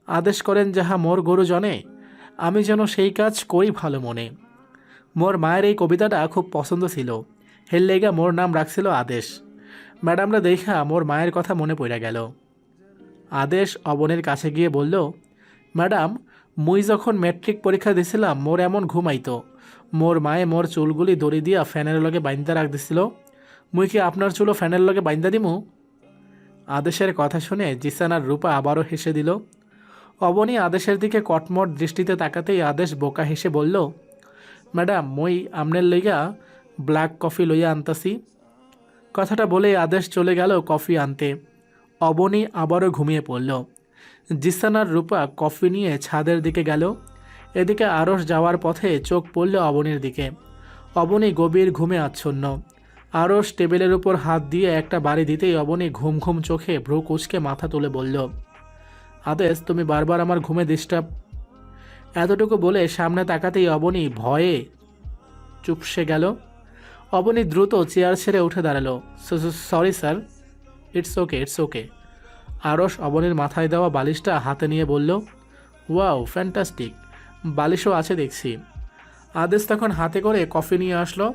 আদেশ করেন যাহা মোর গরু জনে, আমি যেন সেই কাজ করি ভালো মনে। মোর মায়ের এই কবিতাটা খুব পছন্দ ছিল, হের লেগা মোর নাম রাখছিল আদেশ। ম্যাডামরা দেখা মোর মায়ের কথা মনে পড়ে গেল। আদেশ অবনের কাছে গিয়ে বলল, ম্যাডাম, মুই যখন ম্যাট্রিক পরীক্ষা দিছিলাম মোর এমন ঘুমাইতো, মোর মায়ে মোর চুলগুলি দড়ি দিয়া ফ্যানের লগে বাইন্দা রাখ দিছিল। মুই কি আপনার চুলও ফ্যানের লগে বাইন্দা দিমু? আদেশের কথা শুনে জিসান আর রূপা আবারও হেসে দিল। অবনী আদেশের দিকে কটমট দৃষ্টিতে তাকাতেই আদেশ বোকা হেসে বলল, ম্যাডাম, মই আমনের লইগা ব্ল্যাক কফি লইয়া আনতাছি। কথাটা বলে আদেশ চলে গেল কফি আনতে। অবনী আবারও ঘুমিয়ে পড়ল। জিসান আর রূপা কফি নিয়ে ছাদের দিকে গেল। এদিকে আরশ যাওয়ার পথে চোখ পড়ল অবনীর দিকে। অবনী গভীর ঘুমে আচ্ছন্ন। আরশ টেবিলের উপর হাত দিয়ে একটা বাড়ি দিতেই অবনী ঘুম ঘুম চোখে ভ্রু কুঁচকে মাথা তুলে বলল, আদেশ, তুমি বারবার আমার ঘুমে ডিস্টার্ব। এতটুকু বলে সামনে তাকাতেই অবনী ভয়ে চুপসে গেল। অবনী দ্রুত চেয়ার ছেড়ে উঠে দাঁড়ালো। Sorry sir. It's okay, it's okay. Arash অবনীর মাথায় দেওয়া বালিশটা হাতে নিয়ে বলল, ওয়াও, ফ্যান্টাস্টিক, বালিশও আছে দেখছি। আদেশ তখন হাতে করে কফি নিয়ে আসলো।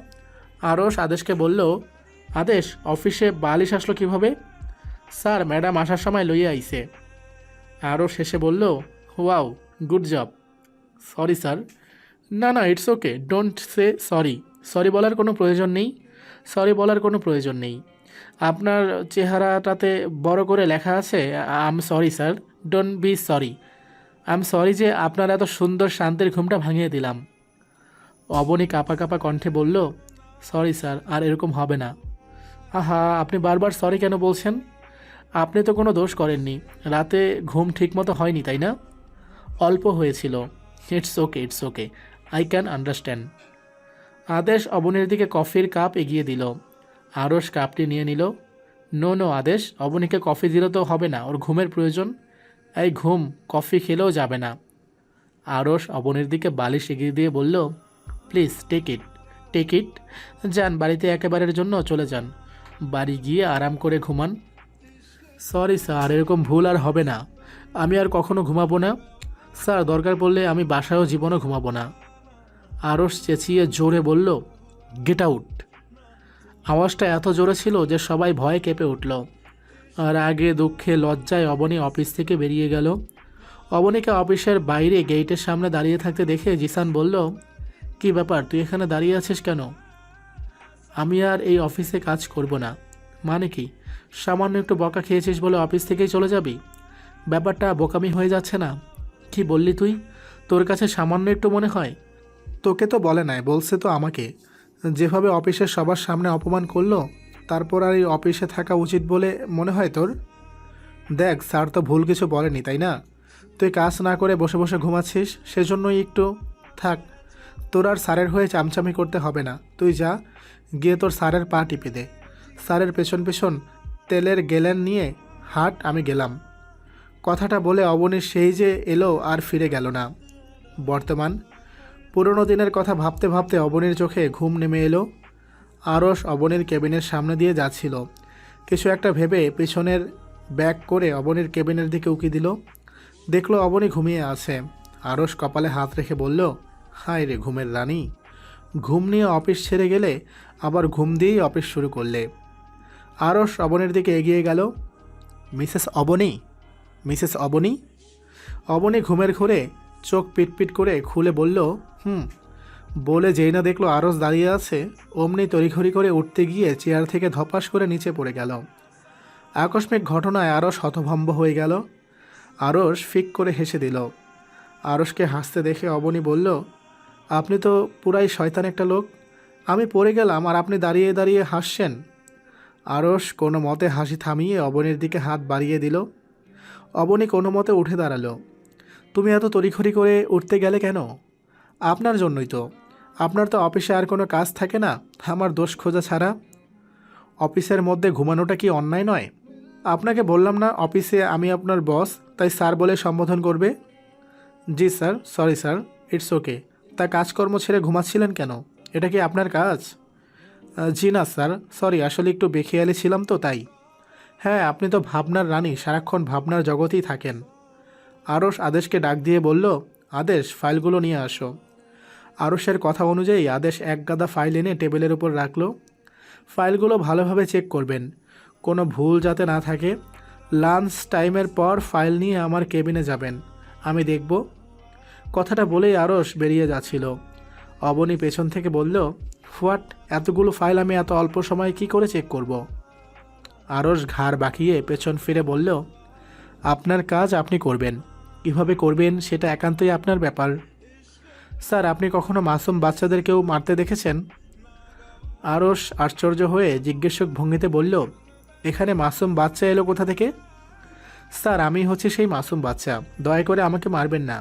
আরশ আদেশকে বলল, আদেশ, অফিসে বালিশ আসলো কিভাবে? স্যার, ম্যাডাম আসার সময় লইয়া আইছে। আরশ শেষে বলল, wow, good job. Sorry sir. না না, it's okay, don't say sorry. Sorry বলার কোনো প্রয়োজন নেই। সরি বলার কোনো প্রয়োজন নেই। আপনার চেহারাটাতে বড় করে লেখা আছে, I am sorry sir, don't be sorry. I am sorry যে আপনার এত সুন্দর শান্তির ঘুমটা ভাঙিয়ে দিলাম। অবনী কাঁপা কাঁপা কণ্ঠে বলল, সরি স্যার, আর এরকম হবে না। আহা, আপনি বারবার সরি কেন বলছেন? আপনি তো কোনো দোষ করেননি। রাতে ঘুম ঠিকমতো হয়নি, তাই না? অল্প হয়েছিল। It's okay, it's okay, I can understand. আদেশ অবনীর দিকে কফির কাপ এগিয়ে দিল। আরশ কাপটি নিয়ে নিল। নো নো আদেশ, অবনীকে কফি দিলে তো হবে না, ওর ঘুমের প্রয়োজন। এই ঘুম কফি খেলেও যাবে না। আরশ অবনীর দিকে বালিশ এগিয়ে দিয়ে বলল, please take it, take it. যান, বাড়িতে একেবারের জন্য চলে যান। বাড়ি গিয়ে আরাম করে ঘুমান। সরি স্যার, এরকম ভুল আর হবে না। আমি আর কখনো ঘুমাবো না। স্যার, দরকার পড়লে আমি বাসায়ও জীবনও ঘুমাবো না। আরশ চেঁচিয়ে জোরে বলল, গেট আউট। আওয়াজটা এত জোরে ছিল যে সবাই ভয়ে কেঁপে উঠল। আর আগে দুঃখে লজ্জায় অবনী অফিস থেকে বেরিয়ে গেল। অবনীকে অফিসের বাইরে গেটের সামনে দাঁড়িয়ে থাকতে দেখে জিসান বলল, কি ব্যাপার, তুই এখানে দাঁড়িয়ে আছিস কেন? আমি আর এই অফিসে কাজ করব না। মানে কি? সামান্য একটু বকা খেয়েছিস বলে অফিস থেকেই চলে যাবি? ব্যাপারটা বোকামি হয়ে যাচ্ছে না? কি বললি তুই? তোর কাছে সামান্য একটু মনে হয়? তোকে তো বলে নাই, বলছে তো আমাকে। যেভাবে অফিসের সবার সামনে অপমান করলো, তারপর আর এই অফিসে থাকা উচিত বলে মনে হয় তোর? দেখ, স্যার তো ভুল কিছু বলেনি, তাই না? তুই কাজ না করে বসে বসে ঘুমাচ্ছিস, সেজন্যই একটু। থাক, তোর আর স্যারের হয়ে চামচামি করতে হবে না। তুই যা, গিয়ে তোর স্যারের পা টিপে দে। স্যারের পেছন পেছন তেলের গেলেন নিয়ে হাট, আমি গেলাম। কথাটা বলে অবনীর সেই যে এলো আর ফিরে গেল না। বর্তমান পুরনো দিনের কথা ভাবতে ভাবতে অবনীর চোখে ঘুম নেমে এলো। আরশ অবনীর কেবিনের সামনে দিয়ে যাচ্ছিল। কিছু একটা ভেবে পেছনের ব্যাক করে অবনীর কেবিনের দিকে উকি দিল। দেখলো অবনী ঘুমিয়ে আছে। আরশ কপালে হাত রেখে বলল, হায় রে ঘুমের রানী, ঘুম নিয়ে অফিস ছেড়ে গেলে আবার ঘুম দিয়েই অফিস শুরু করলে। আরশ অবনীর দিকে এগিয়ে গেল। Mrs Abani, Mrs Abani. অবনী ঘুমের ঘোরে চোখ পিটপিট করে খুলে বলল, হুম। বলে যেই না দেখলো আরশ দাঁড়িয়ে আছে, অমনি তড়িঘড়ি করে উঠতে গিয়ে চেয়ার থেকে ধপাস করে নিচে পড়ে গেল। আকস্মিক ঘটনায় আরশ হতভম্ব হয়ে গেল। আরশ ফিক করে হেসে দিল। আরশকে হাসতে দেখে অবনী বলল, আপনি তো পুরাই শয়তান একটা লোক। আমি পড়ে গেলাম আর আপনি দাঁড়িয়ে দাঁড়িয়ে হাসছেন। আরশ কোনো মতে হাসি থামিয়ে অবনীর দিকে হাত বাড়িয়ে দিল। অবনী কোনো মতে উঠে দাঁড়ালো। তুমি এত তড়িঘড়ি করে উঠতে গেলে কেন? আপনার জন্যই তো। আপনার তো অফিসে আর কোনো কাজ থাকে না আমার দোষ খোঁজা ছাড়া। অফিসের মধ্যে ঘুমানোটা কি অন্যায় নয়? আপনাকে বললাম না অফিসে আমি আপনার বস, তাই স্যার বলে সম্বোধন করবে। জি sir, sorry sir, it's okay. তা কাজকর্ম ছেড়ে ঘুমাচ্ছিলেন কেন? এটা কি আপনার কাজ? জি না স্যার, সরি, আসলে একটু বেখেয়ালি ছিলাম তো তাই। হ্যাঁ, আপনি তো ভাবনার রানী, সারাক্ষণ ভাবনার জগতেই থাকেন। আরশ আদেশকে ডাক দিয়ে বলল, আদেশ, ফাইলগুলো নিয়ে আসো। আরশের কথা অনুযায়ী আদেশ এক গাদা ফাইল এনে টেবিলের উপর রাখলো। ফাইলগুলো ভালোভাবে চেক করবেন, কোনো ভুল যাতে না থাকে। লাঞ্চ টাইমের পর ফাইল নিয়ে আমার কেবিনে যাবেন, আমি দেখব। কথাটা বলেই আরশ বেরিয়ে যাচ্ছিল। অবনী পেছন থেকে বলল, হোয়াট, এতগুলো ফাইল আমি এত অল্প সময়ে কি করে চেক করব? আরশ ঘাড় বাঁকিয়ে পেছন ফিরে বলল, আপনার কাজ আপনি করবেন, কীভাবে করবেন সেটা একান্তই আপনার ব্যাপার। স্যার, আপনি কখনো মাসুম বাচ্চাদেরকেও মারতে দেখেছেন? আরশ আশ্চর্য হয়ে জিজ্ঞাসক ভঙ্গিতে বলল, এখানে মাসুম বাচ্চা এলো কোথা থেকে? স্যার, আমি হচ্ছে সেই মাসুম বাচ্চা, দয়া করে আমাকে মারবেন না।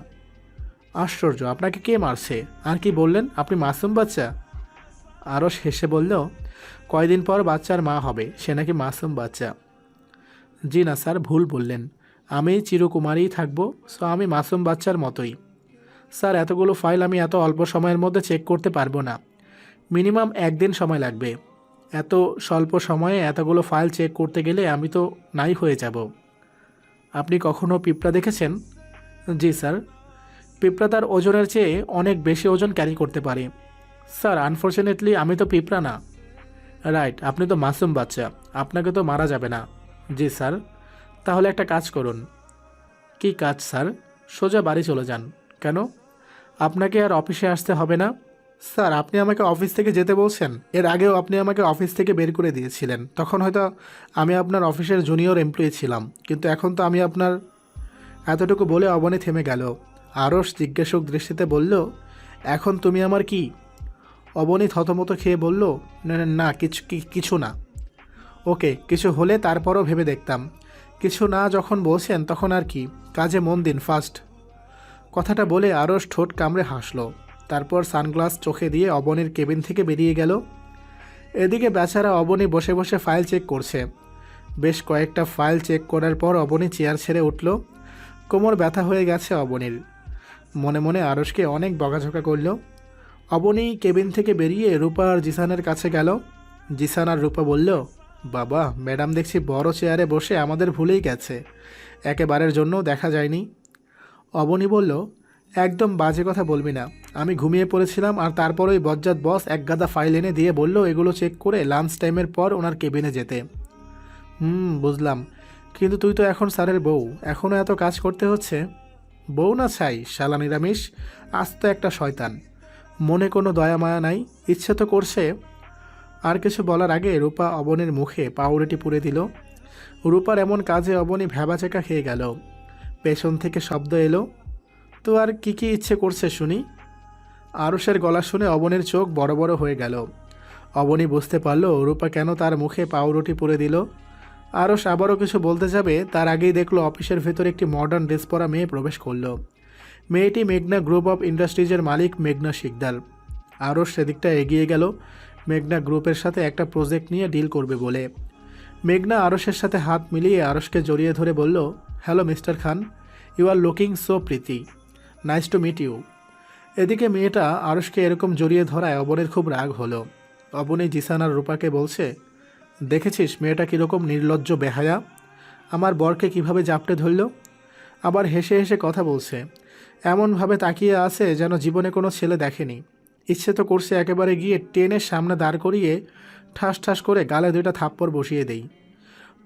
আশ্চর্য, আপনাকে কে মারছে? আর কি বললেন, আপনি মাসুম বাচ্চা? আরশ হেসে বলল, কয়দিন পর বাচ্চার মা হবে, সে নাকি মাসুম বাচ্চা। জি না স্যার, ভুল বললেন, আমি চিরকুমারীই থাকবো, সো আমি মাসুম বাচ্চার মতোই। স্যার, এতগুলো ফাইল আমি এত অল্প সময়ের মধ্যে চেক করতে পারবো না, মিনিমাম একদিন সময় লাগবে। এত স্বল্প সময়ে এতগুলো ফাইল চেক করতে গেলে আমি তো নাই হয়ে যাব। আপনি কখনো পিঁপড়া দেখেছেন? জি স্যার। পিঁপড়া তার ওজনের চেয়ে অনেক বেশি ওজন ক্যারি করতে পারে। স্যার, আনফর্চুনেটলি আমি তো পিঁপড়া না। রাইট, আপনি তো মাসুম বাচ্চা, আপনাকে তো মারা যাবে না। জি স্যার। তাহলে একটা কাজ করুন। কি কাজ স্যার? সোজা বাড়ি চলে যান। কেন? আপনাকে আর অফিসে আসতে হবে না। স্যার, আপনি আমাকে অফিস থেকে যেতে বলছেন? এর আগেও আপনি আমাকে অফিস থেকে বের করে দিয়েছিলেন, তখন হয়তো আমি আপনার অফিসের জুনিয়র এমপ্লয়ি ছিলাম, কিন্তু এখন তো আমি আপনার। এতটুকু বলে অবনী থেমে গেল। আরশ জিজ্ঞাসক দৃষ্টিতে বলল, এখন তুমি আমার কি? অবনী থতমত খেয়ে বলল, না না, কিছু না। ওকে, কিছু হলে তারপরও ভেবে দেখতাম। কিছু না যখন বলছেন তখন আর কি, কাজে মন দিন ফার্স্ট। কথাটা বলে আরশ ঠোঁট কামড়ে হাসল। তারপর সানগ্লাস চোখে দিয়ে অবনীর কেবিন থেকে বেরিয়ে গেল। এদিকে বেচারা অবনী বসে বসে ফাইল চেক করছে। বেশ কয়েকটা ফাইল চেক করার পর অবনী চেয়ার ছেড়ে উঠল। কোমর ব্যথা হয়ে গেছে অবনীর। মনে মনে আরশকে অনেক বকাঝকা করল। অবনী কেবিন থেকে বেরিয়ে রূপা আর জিসানের কাছে গেল। জিসান আর রূপা বলল, বাবা, ম্যাডাম দেখছি বড় চেয়ারে বসে আমাদের ভুলেই গেছে, একেবারের জন্য দেখা যায়নি। অবনী বলল, একদম বাজে কথা বলবি না, আমি ঘুমিয়ে পড়েছিলাম আর তারপর ওই বজ্জাত বস এক গাদা ফাইল এনে দিয়ে বলল এগুলো চেক করে লাঞ্চ টাইমের পর ওনার কেবিনে যেতে। বুঝলাম, কিন্তু তুই তো এখন স্যারের বউ, এখনও এত কাজ করতে হচ্ছে। বউ না ছাই, শালা নিরামিষ, আস্ত একটা শয়তান, মনে কোনো দয়া মায়া নাই, ইচ্ছে তো করছে। আর কিছু বলার আগে রূপা অবনীর মুখে পাউরুটি পুরে দিল। রূপার এমন কাজে অবনী ভ্যাবাচেকা খেয়ে গেল। পেছন থেকে শব্দ এলো, তো আর কি কি ইচ্ছে করছে শুনি? আরশের গলা শুনে অবনীর চোখ বড় বড় হয়ে গেল। অবনী বুঝতে পারল রূপা কেন তার মুখে পাউরুটি পুরে দিল। আরশ আবারও কিছু বলতে যাবে তার আগেই দেখলো অফিসের ভেতর একটি মডার্ন ড্রেস পরা মেয়ে প্রবেশ করল। মেয়েটি মেঘনা গ্রুপ অফ ইন্ডাস্ট্রিজের মালিক মেঘনা শিকদার। আরশ সেদিকটা এগিয়ে গেল মেঘনা গ্রুপের সাথে একটা প্রজেক্ট নিয়ে ডিল করবে বলে। মেঘনা আরশের সাথে হাত মিলিয়ে আরশকে জড়িয়ে ধরে বলল, hello mister Khan, you are looking so pretty, nice to meet you. এদিকে মেয়েটা আরশকে এরকম জড়িয়ে ধরায় অবনীর খুব রাগ হলো। অবনী জিসান আর রূপাকে বলছে, দেখেছিস মেয়েটা কীরকম নির্লজ্জ বেহায়া, আমার বরকে কিভাবে জাপটে ধরল, আবার হেসে হেসে কথা বলছে, এমনভাবে তাকিয়ে আছে যেন জীবনে কোনো ছেলে দেখেনি। ইচ্ছে তো করছে একেবারে গিয়ে ট্রেনের সামনে দাঁড় করিয়ে ঠাস ঠাস করে গালে দুইটা থাপ্পড় বসিয়ে দেই।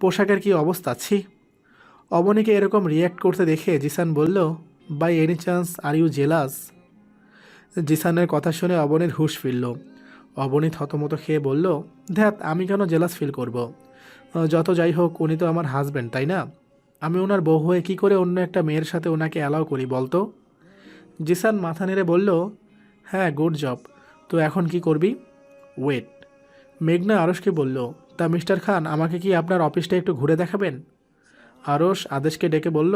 পোশাকের কি অবস্থা, ছি! অবনীকে এরকম রিয়্যাক্ট করতে দেখে জিসান বলল, by any chance are you jealous? জিসানের কথা শুনে অবনীর হুঁশ ফিরল। অবনী থতমত খেয়ে বলল, ধ্যাত, আমি কেন জেলাস ফিল করব? যত যাই হোক, উনি তো আমার হাজব্যান্ড, তাই না? আমি ওনার বউ হয়ে কী করে অন্য একটা মেয়ের সাথে ওনাকে অ্যালাউ করি বলতো? জিসান মাথা নেড়ে বলল, হ্যাঁ, গুড জব। তো এখন কি করবি? ওয়েট। মেঘনা আরশকে বলল, তা মিস্টার খান, আমাকে কি আপনার অফিসটা একটু ঘুরে দেখাবেন? আরশ আদেশকে ডেকে বলল,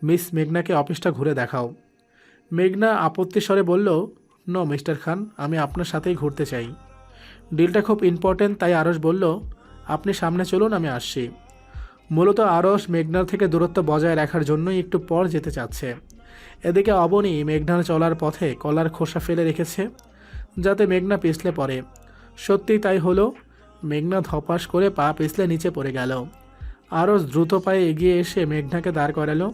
মিস মেঘনাকে অফিসটা ঘুরে দেখাও। মেঘনা আপত্তি স্বরে বলল, নো মিস্টার খান, আমি আপনার সাথেই ঘুরতে চাই। ডিলটা খুব ইম্পর্টেন্ট, তাই আরশ বলল, আপনি সামনে চলুন, আমি আসছি। মূলত আরশ মেঘনার থেকে দূরত্ব বজায় রাখার জন্যই একটু পর যেতে চাচ্ছে। এদিকে অবনী মেঘনার চলার পথে কলার খোসা ফেলে রেখেছে, যাতে মেঘনা পিছলে পড়ে। সত্যিই তাই হলো। মেঘনা ধপাস করে পা পিছলে নিচে পড়ে গেল। আরশ দ্রুত পায়ে এগিয়ে এসে মেঘনাকে দাঁড় করালো।